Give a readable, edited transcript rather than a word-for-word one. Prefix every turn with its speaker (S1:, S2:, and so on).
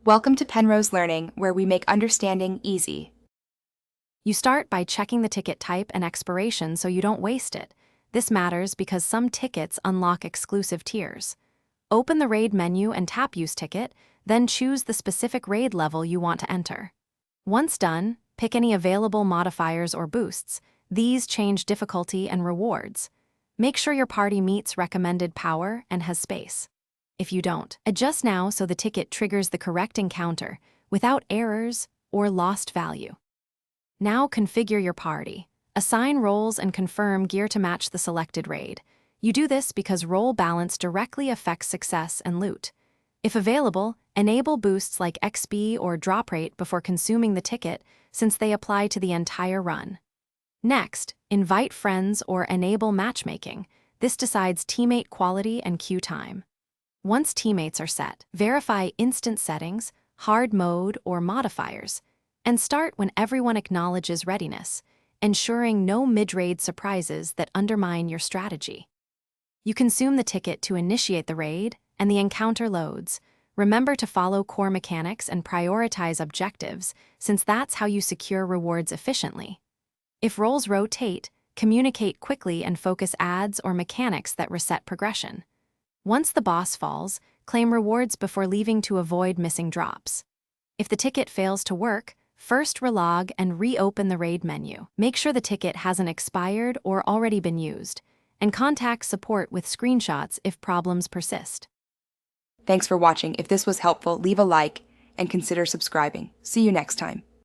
S1: Welcome to Penrose Learning, where we make understanding easy.
S2: You start by checking the ticket type and expiration so you don't waste it. This matters because some tickets unlock exclusive tiers. Open the raid menu and tap Use Ticket, then choose the specific raid level you want to enter. Once done, pick any available modifiers or boosts. These change difficulty and rewards. Make sure your party meets recommended power and has space. If you don't, adjust now so the ticket triggers the correct encounter without errors or lost value. Now configure your party. Assign roles and confirm gear to match the selected raid. You do this because role balance directly affects success and loot. If available, enable boosts like XP or drop rate before consuming the ticket, since they apply to the entire run. Next, invite friends or enable matchmaking. This decides teammate quality and queue time. Once teammates are set, verify instant settings, hard mode, or modifiers, and start when everyone acknowledges readiness, ensuring no mid-raid surprises that undermine your strategy. You consume the ticket to initiate the raid, and the encounter loads. Remember to follow core mechanics and prioritize objectives, since that's how you secure rewards efficiently. If roles rotate, communicate quickly and focus ads or mechanics that reset progression. Once the boss falls, claim rewards before leaving to avoid missing drops. If the ticket fails to work, first relog and reopen the raid menu. Make sure the ticket hasn't expired or already been used, and contact support with screenshots if problems persist.
S1: Thanks for watching. If this was helpful, leave a like and consider subscribing. See you next time.